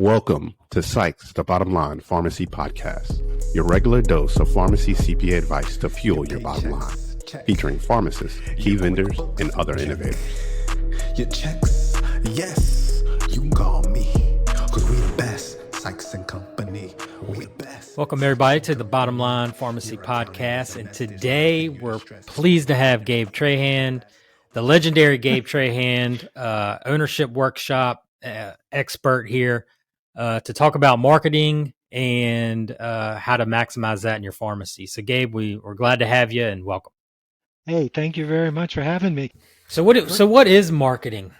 Welcome to Sykes, the Bottom Line Pharmacy Podcast, your regular dose of pharmacy CPA advice to fuel your bottom line, featuring pharmacists, key vendors, and other innovators. Your checks, yes, you can call me, because we the best, Sykes and Company, we the best. Welcome, everybody, to the Bottom Line Pharmacy Podcast. And today we're pleased to have Gabe Trahan, the legendary Gabe Trahan, ownership workshop expert here to talk about marketing and how to maximize that in your pharmacy. So, Gabe, we're glad to have you and welcome. Hey, thank you very much for having me. So what is marketing?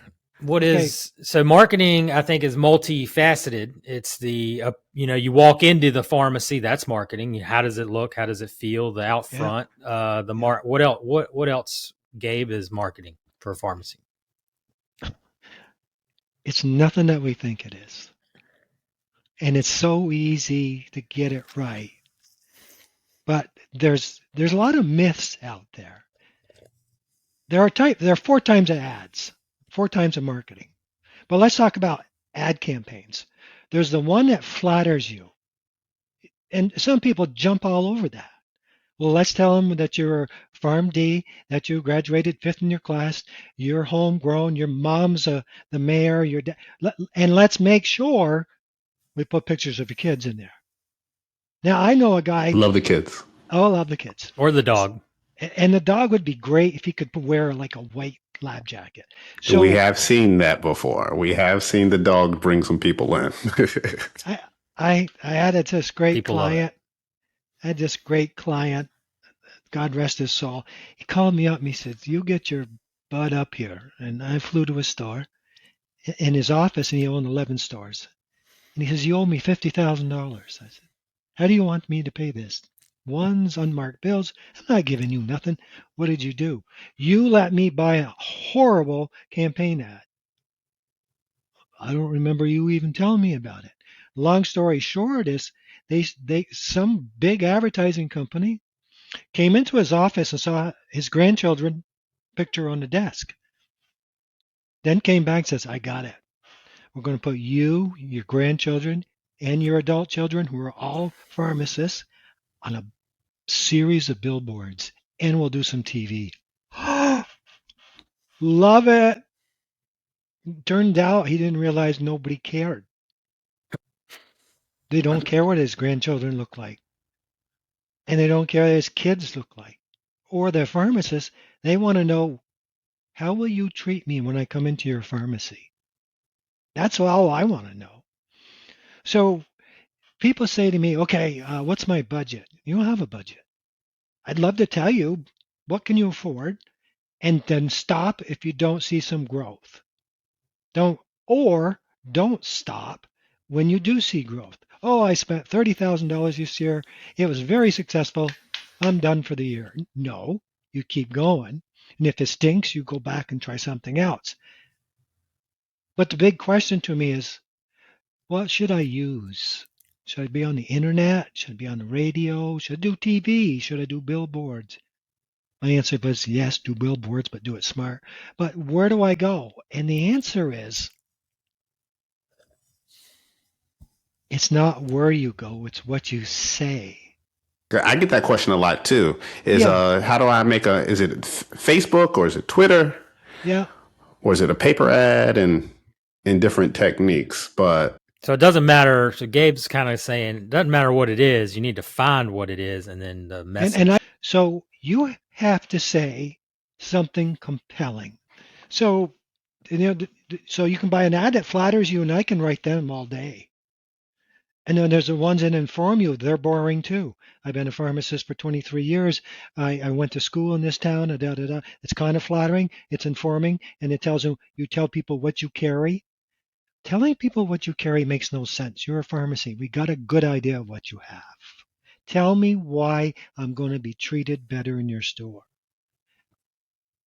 So marketing, I think, is multifaceted. It's the, you walk into the pharmacy, that's marketing. How does it look? How does it feel? The out front, what else, Gabe, is marketing for a pharmacy? It's nothing that we think it is. And it's so easy to get it right. But there's a lot of myths out there. There are 4 types of ads, 4 types of marketing. But let's talk about ad campaigns. There's the one that flatters you. And some people jump all over that. Well, let's tell them that you're PharmD, that you graduated 5th in your class, you're homegrown, your mom's the mayor, your dad, and let's make sure we put pictures of your kids in there. Now, I know a guy. Love the kids. Oh, love the kids. Or the dog. And the dog would be great if he could wear like a white lab jacket. So we have seen that before. We have seen the dog bring some people in. I had this great People client. I had this great client, God rest his soul. He called me up and he said, "You get your butt up here." And I flew to his store, in his office, and he owned 11 stores. And he says, "You owe me $50,000. I said, "How do you want me to pay this? One's unmarked bills. I'm not giving you nothing. What did you do? You let me buy a horrible campaign ad. I don't remember you even telling me about it." Long story short is some big advertising company came into his office and saw his grandchildren picture on the desk. Then came back and says, "I got it. We're going to put you, your grandchildren, and your adult children, who are all pharmacists, on a series of billboards, and we'll do some TV." Love it. Turned out he didn't realize nobody cared. They don't care what his grandchildren look like. And they don't care what his kids look like. Or their pharmacists, they want to know, how will you treat me when I come into your pharmacy? That's all I want to know. So people say to me, "Okay, what's my budget?" You don't have a budget. I'd love to tell you, what can you afford? And then stop if you don't see some growth. Don't stop when you do see growth. "Oh, I spent $30,000 this year. It was very successful. I'm done for the year." No, you keep going. And if it stinks, you go back and try something else. But the big question to me is, what should I use? Should I be on the internet? Should I be on the radio? Should I do TV? Should I do billboards? My answer was yes, do billboards, but do it smart. But where do I go? And the answer is, it's not where you go, it's what you say. I get that question a lot too. How do I make is it Facebook or is it Twitter? Yeah. Or is it a paper ad and different techniques? But So it doesn't matter. So Gabe's kind of saying it doesn't matter what it is. You need to find what it is and then the message. So you have to say something compelling. So, so you can buy an ad that flatters you, and I can write them all day. And then there's the ones that inform you. They're boring too. I've been a pharmacist for 23 years. I went to school in this town. It's kind of flattering. It's informing, and it tells you tell people what you carry. Telling people what you carry makes no sense. You're a pharmacy. We got a good idea of what you have. Tell me why I'm going to be treated better in your store.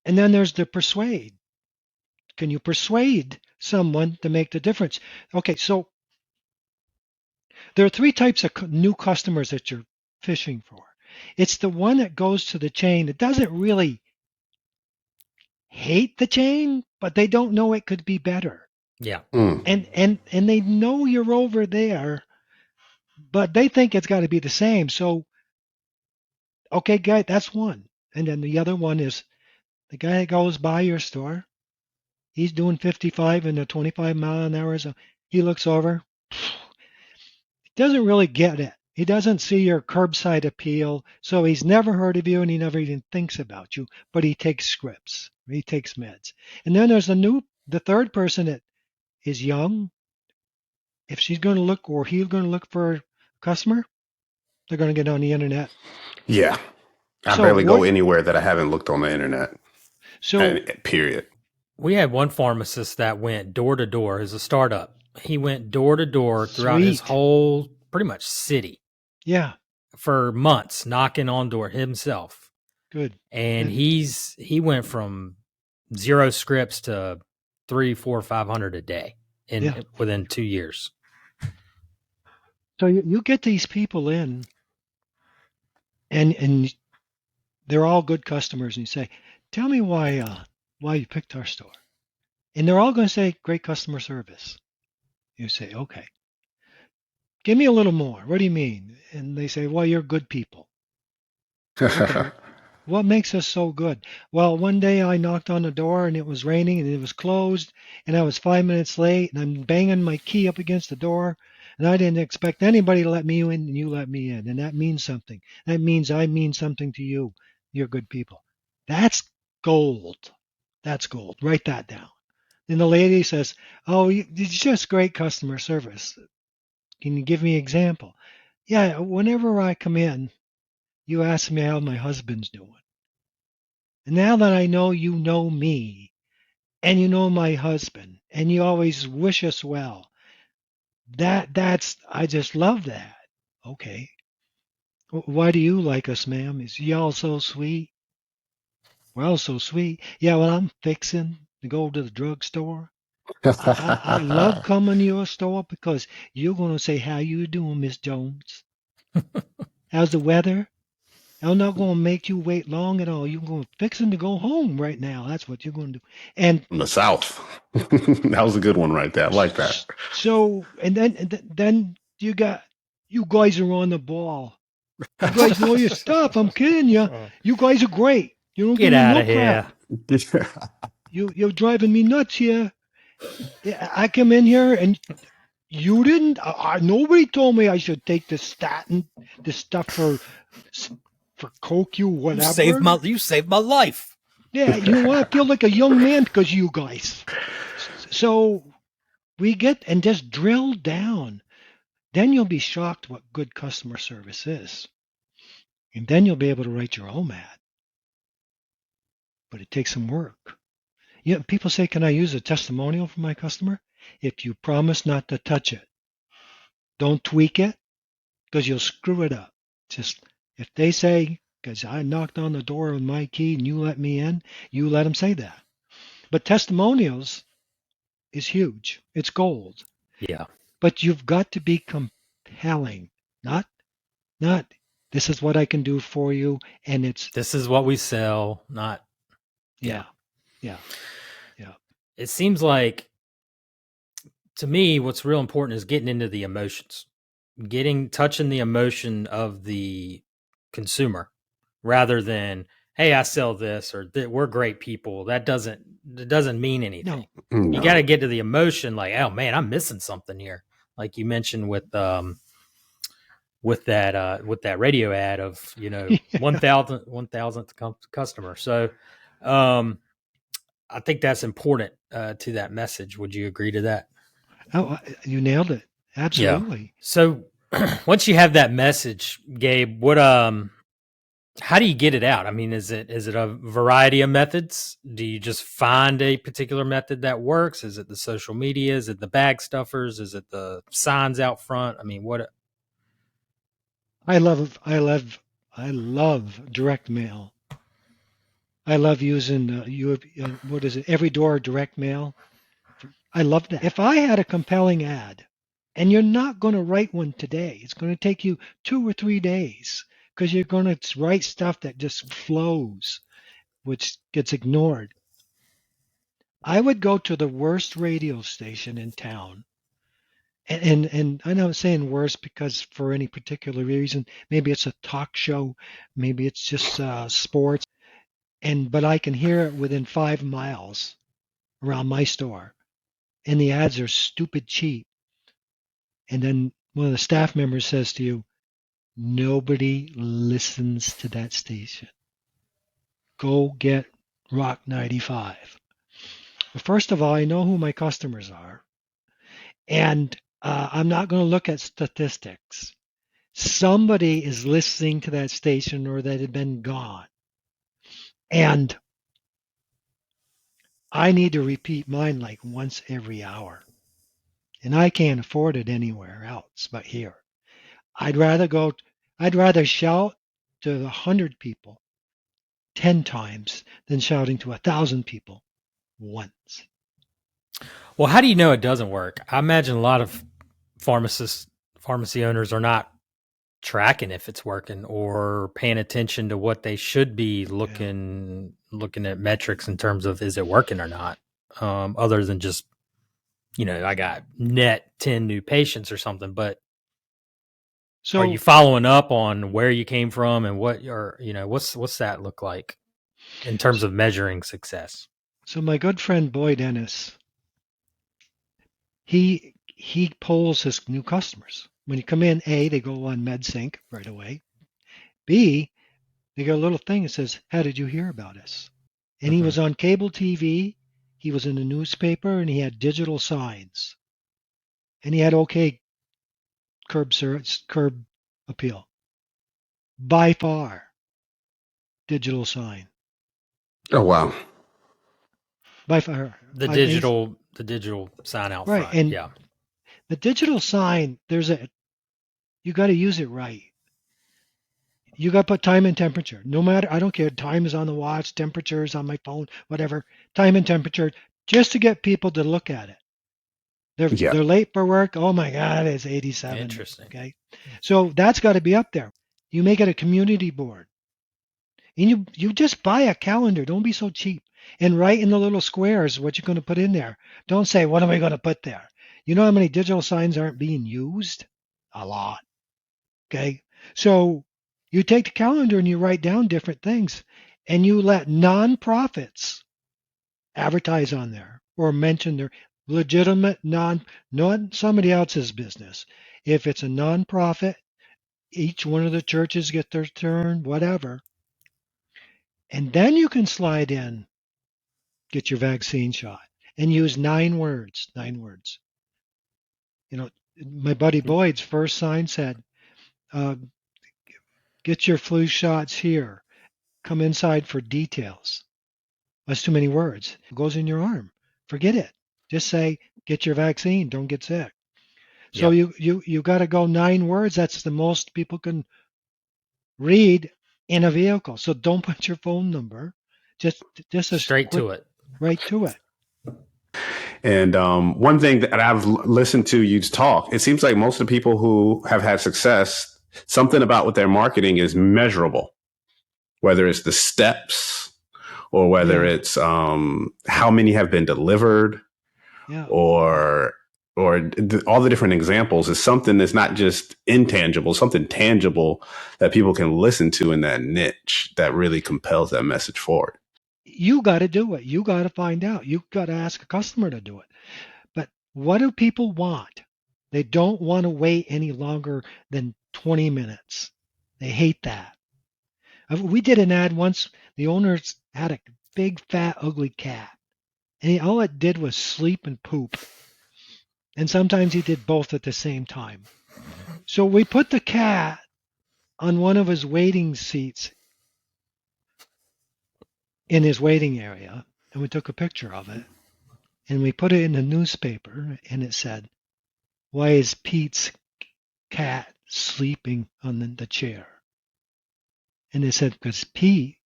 And then there's the persuade. Can you persuade someone to make the difference? Okay, so there are 3 types of new customers that you're fishing for. It's the one that goes to the chain that doesn't really hate the chain, but they don't know it could be better. Yeah. and they know you're over there, but they think it's got to be the same. So, okay, guy, that's one. And then the other one is the guy that goes by your store. He's doing 55 in a 25-mile-an-hour zone. He looks over, doesn't really get it. He doesn't see your curbside appeal, so he's never heard of you and he never even thinks about you, but he takes scripts. He takes meds. And then there's the third person that is young. If she's going to look or he's going to look for a customer, they're going to get on the internet. Yeah. I So barely go what? anywhere that I haven't looked on the internet. So Period. We had one pharmacist that went door to door as a startup. He went door to door throughout his Sweet. whole pretty much city Yeah, for months, knocking on door himself. good. And Good. he went from 0 scripts to 3, 4, 500 a day within 2 years. So you get these people in, and they're all good customers, and you say, "Tell me why you picked our store," and they're all going to say, "Great customer service." You say, "Okay, give me a little more. What do you mean?" And they say, "Well, you're good people." Okay, what makes us so good? Well, one day I knocked on the door and it was raining and it was closed and I was 5 minutes late and I'm banging my key up against the door and I didn't expect anybody to let me in and you let me in. And that means something. That means I mean something to you. You're good people. That's gold. That's gold. Write that down. And the lady says, "Oh, it's just great customer service. Can you give me an example?" "Yeah, whenever I come in, you ask me how my husband's doing. And now that I know you know me and you know my husband and you always wish us well, that's I just love that." "Okay. Why do you like us, ma'am? Is y'all so sweet?" "Well, so sweet. Yeah, well, I'm fixing to go to the drugstore. I love coming to your store because you're going to say, 'How you doing, Miss Jones? How's the weather?' I'm not going to make you wait long at all. You're going to fixing to go home right now. That's what you're going to do." And From the South. That was a good one right there. I like that. so, and then you guys are on the ball. You guys know your stuff. I'm kidding you. You guys are great. You don't give Get me out no of here. crap. You're driving me nuts here. I come in here and you didn't. Nobody told me I should take this statin, this stuff for coke, you whatever. You saved my life. Yeah, you know what? I feel like a young man because of you guys. So we get and just drill down. Then you'll be shocked what good customer service is. And then you'll be able to write your own ad. But it takes some work. You know, people say, "Can I use a testimonial from my customer?" If you promise not to touch it, don't tweak it because you'll screw it up. Just if they say, "Because I knocked on the door with my key and you let me in," you let them say that. But testimonials is huge. It's gold. Yeah. But you've got to be compelling, not this is what I can do for you, and it's This is what we sell, not yeah. It seems like to me what's real important is getting into the emotions. Touching the emotion of the consumer rather than, "Hey, I sell this," or "We're great people." It doesn't mean anything. No. You got to get to the emotion, like, "Oh man, I'm missing something here." Like you mentioned with that radio ad of, Yeah. 1,000th customer. So I think that's important to that message. Would you agree to that? Oh, you nailed it. Absolutely. Yeah. So once you have that message, Gabe, how do you get it out? I mean, is it a variety of methods? Do you just find a particular method that works? Is it the social media? Is it the bag stuffers? Is it the signs out front? I mean, what? I love direct mail. I love using what is it? Every door direct mail. I love that. If I had a compelling ad, and you're not going to write one today, it's going to take you 2 or 3 days because you're going to write stuff that just flows, which gets ignored. I would go to the worst radio station in town. And I'm not saying worst because for any particular reason. Maybe it's a talk show, maybe it's just sports, but I can hear it within 5 miles around my store, and the ads are stupid cheap. And then one of the staff members says to you, nobody listens to that station. Go get Rock 95. Well, first of all, I know who my customers are, and I'm not going to look at statistics. Somebody is listening to that station or that had been gone. And I need to repeat mine like once every hour. And I can't afford it anywhere else but here. I'd rather shout to 100 people 10 times than shouting to 1,000 people once. Well, how do you know it doesn't work? I imagine a lot of pharmacy owners are not tracking if it's working or paying attention to what they should be looking at metrics in terms of is it working or not, other than just, I got net 10 new patients or something. But so are you following up on where you came from and what's that look like in terms of measuring success? So my good friend Boyd Ennis, he polls his new customers. When you come in, A, they go on MedSync right away. B, they get a little thing that says, how did you hear about us? And he was on cable TV, he was in the newspaper, and he had digital signs. And he had okay curb appeal. By far, digital sign. Oh, wow. By far. The digital sign out right, front. And yeah. The digital sign, you got to use it right. You got to put time and temperature. No matter, I don't care. Time is on the watch, temperature is on my phone, whatever. Time and temperature, just to get people to look at it. They're late for work. Oh my God, it's 87. Interesting. Okay, so that's got to be up there. You make it a community board, and you just buy a calendar. Don't be so cheap. And write in the little squares what you're going to put in there. Don't say, what am I going to put there? You know how many digital signs aren't being used? A lot. Okay. So you take the calendar and you write down different things, and you let nonprofits advertise on there or mention their legitimate not somebody else's business. If it's a nonprofit, each one of the churches get their turn, whatever. And then you can slide in, get your vaccine shot, and use 9 words. 9 words. My buddy Boyd's first sign said, get your flu shots here. Come inside for details. That's too many words. It goes in your arm. Forget it. Just say, get your vaccine. Don't get sick. So you got to go 9 words. That's the most people can read in a vehicle. So don't put your phone number. Just straight to it. Right to it. And one thing that I've listened to you talk, it seems like most of the people who have had success, something about what their marketing is measurable, whether it's the steps or whether it's how many have been delivered or all the different examples is something that's not just intangible, something tangible that people can listen to in that niche that really compels that message forward. You got to do it. You got to find out. You got to ask a customer to do it. But what do people want? They don't want to wait any longer than 20 minutes. They hate that. We did an ad once. The owners had a big, fat, ugly cat. And all it did was sleep and poop. And sometimes he did both at the same time. So we put the cat on one of his waiting seats in his waiting area, and we took a picture of it, and we put it in the newspaper, and it said, why is Pete's cat sleeping on the chair? And it said, because Pete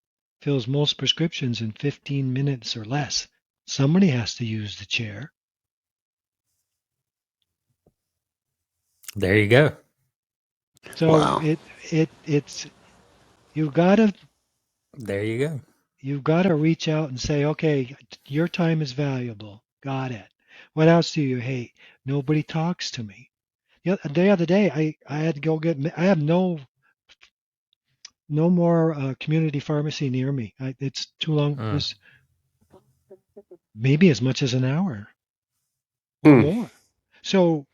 fills most prescriptions in 15 minutes or less. Somebody has to use the chair. There you go. So it's you gotta. There you go. You've got to reach out and say, okay, your time is valuable. Got it. What else do you hate? Nobody talks to me. The other day, I had to go get. I have no more community pharmacy near me. It's too long. Mm. This maybe as much as an hour or Hmm. more. So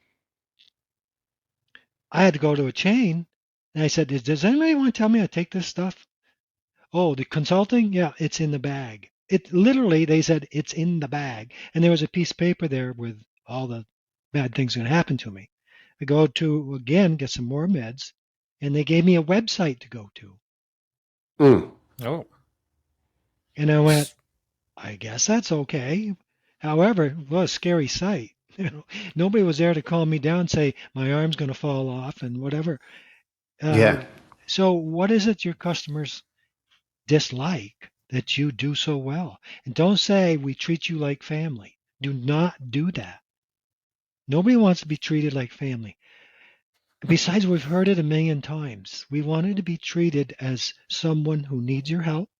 I had to go to a chain, and I said, "Does anybody want to tell me how to take this stuff?" Oh, the consulting? Yeah, it's in the bag. It literally, they said it's in the bag, and there was a piece of paper there with all the bad things going to happen to me. I go to again get some more meds, and they gave me a website to go to, Hmm. Oh. and I went, I guess that's okay. However, it was a scary sight. Nobody was there to calm me down, say my arm's going to fall off and whatever. Uh, Yeah. so, what is it your customers dislike that you do so well? And don't say we treat you like family. Do not do that. Nobody wants to be treated like family. Besides, we've heard it a million times. We wanted to be treated as someone who needs your help,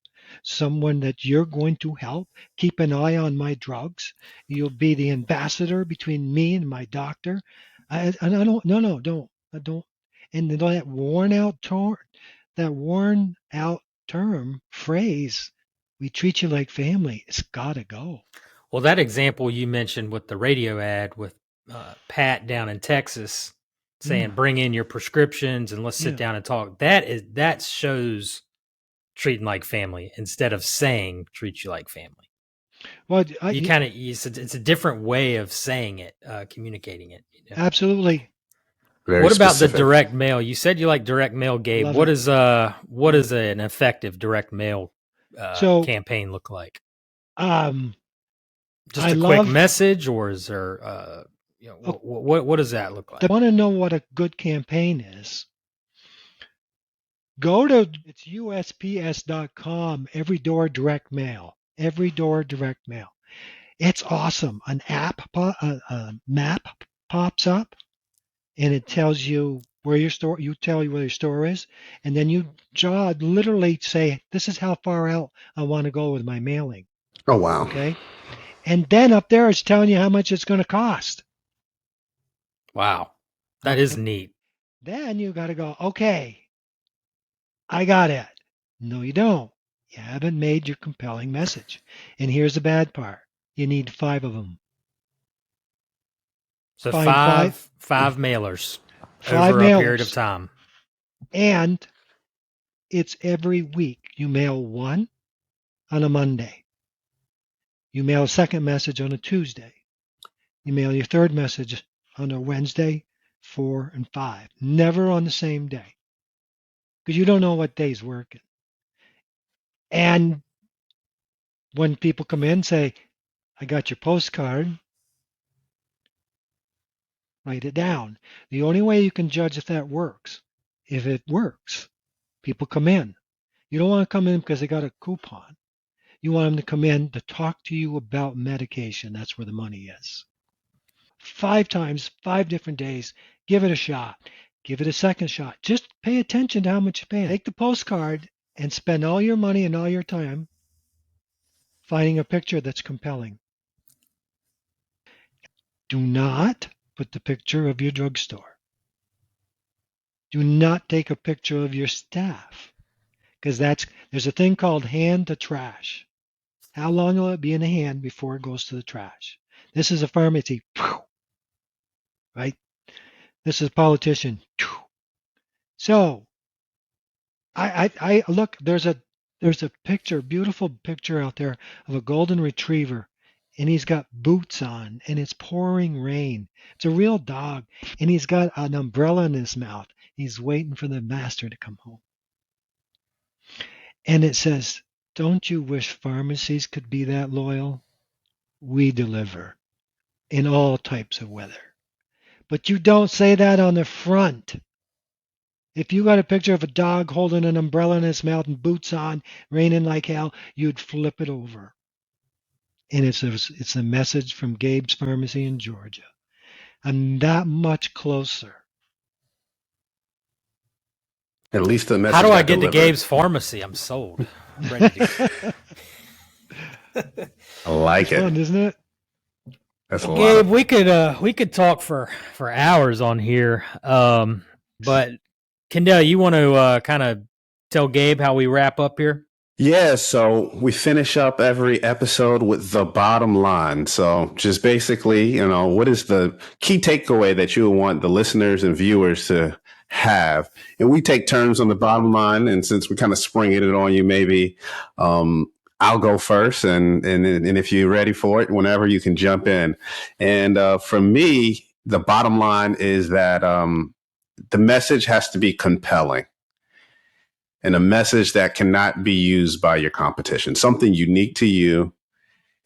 someone that you're going to help. Keep an eye on my drugs. You'll be the ambassador between me and my doctor. And I don't. No, no, don't. I don't. And that worn out term phrase, we treat you like family. It's got to go. Well, that example you mentioned with the radio ad with Pat down in Texas saying, Mm, "Bring in your prescriptions and let's sit yeah. down and talk." That shows treating like family instead of saying treat you like family. Well, You kind of it's a different way of saying it, communicating it. You know? absolutely Very What about the specific. direct mail? You said you like direct mail, Gabe. love What it. is an effective direct mail So, campaign look like? um, Just I a quick love. message, or is there what does that look like? Want to know what a good campaign is? Go to it's USPS.com. Every door direct mail. Every door direct mail. It's awesome. An a map pops up, and it tells you where your store. You tell you where your store is, and then you literally say, "This is how far out I want to go with my mailing." Oh wow. Okay, and then up there it's telling you how much it's going to cost. Wow, that is Okay, neat. then you got to go. Okay, I got it. No, you don't. You haven't made your compelling message. And here's the bad part. You need 5 of them. So Find five mailers five over a period of mailers. time. And it's every week. You mail one on a Monday. You mail a second message on a Tuesday. You mail your third message on a Wednesday, 4 and 5. Never on the same day. Because you don't know what day's working. And when people come in, say, I got your postcard, write it down. The only way you can judge if that works, if it works, people come in. You don't want to come in because they got a coupon. You want them to come in to talk to you about medication. That's where the money is. 5 times, 5 different days. Give it a shot. Give it a second shot. Just pay attention to how much you're paying. Take the postcard and spend all your money and all your time finding a picture that's compelling. Do not put the picture of your drugstore. Do not take a picture of your staff because there's a thing called hand to trash. How long will it be in the hand before it goes to the trash? This is a pharmacy, right? This is a politician. So I look. There's a picture, beautiful picture out there of a golden retriever, and he's got boots on, and it's pouring rain. It's a real dog, and he's got an umbrella in his mouth. He's waiting for the master to come home. And it says, "Don't you wish pharmacies could be that loyal? We deliver in all types of weather." But you don't say that on the front. If you got a picture of a dog holding an umbrella in his mouth and boots on, raining like hell, you'd flip it over. And it's a message from Gabe's Pharmacy in Georgia. I'm that much closer. At least the message. How do I got get to delivered. Gabe's Pharmacy? I'm sold. I'm ready to go. I like it. Fun, isn't it? That's a lot. Gabe, we could talk for hours on here. But Kendall, you want to kind of tell Gabe how we wrap up here? Yeah, so we finish up every episode with the bottom line. So just basically, what is the key takeaway that you want the listeners and viewers to have? And we take turns on the bottom line. And since we kind of springing it on you, maybe I'll go first. And if you're ready for it, whenever you can jump in. And for me, the bottom line is that the message has to be compelling. And a message that cannot be used by your competition, something unique to you.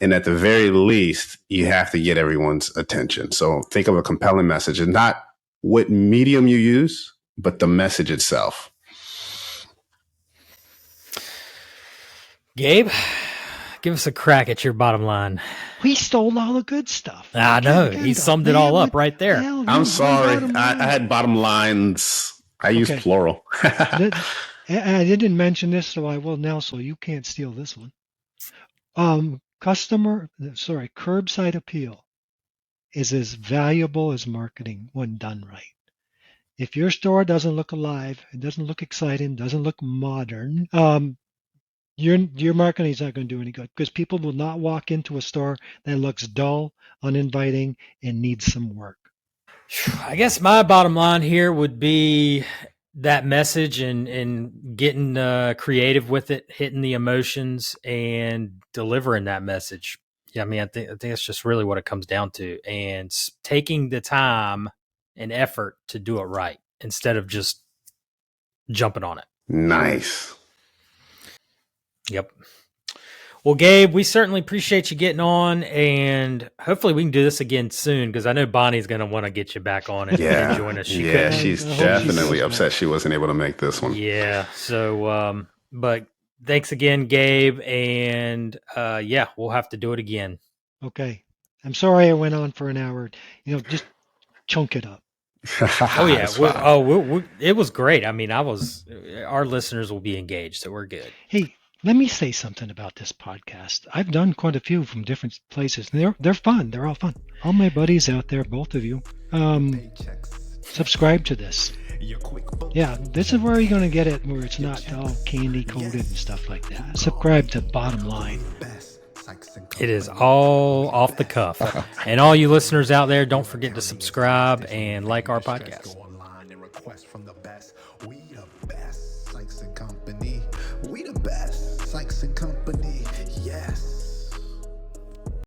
And at the very least, you have to get everyone's attention. So think of a compelling message, and not what medium you use, but the message itself. Gabe, give us a crack at your bottom line. We stole all the good stuff. I know. He summed it all up right there. I'm sorry. I had bottom lines. I use plural. I didn't mention this, so I will now, so you can't steal this one. Curbside appeal is as valuable as marketing when done right. If your store doesn't look alive, it doesn't look exciting, doesn't look modern, your marketing is not going to do any good, because people will not walk into a store that looks dull, uninviting, and needs some work. I guess my bottom line here would be that message and getting creative with it, hitting the emotions and delivering that message. Yeah, I mean, I think that's just really what it comes down to, and taking the time and effort to do it right instead of just jumping on it. Nice. Yep. Well, Gabe, we certainly appreciate you getting on, and hopefully we can do this again soon, because I know Bonnie's going to want to get you back on and join us. She's definitely upset she wasn't able to make this one. Yeah. So, but thanks again, Gabe, and we'll have to do it again. Okay. I'm sorry I went on for an hour. Just chunk it up. Oh yeah. It was great. I mean, our listeners will be engaged, so we're good. Hey, let me say something about this podcast. I've done quite a few from different places. And they're fun. They're all fun. All my buddies out there, both of you, subscribe to this. Yeah, this is where you're going to get it, where it's not all candy coated and stuff like that. Subscribe to Bottom Line. It is all off the cuff. And all you listeners out there, don't forget to subscribe and like our podcast. We the best, Sykes and Company.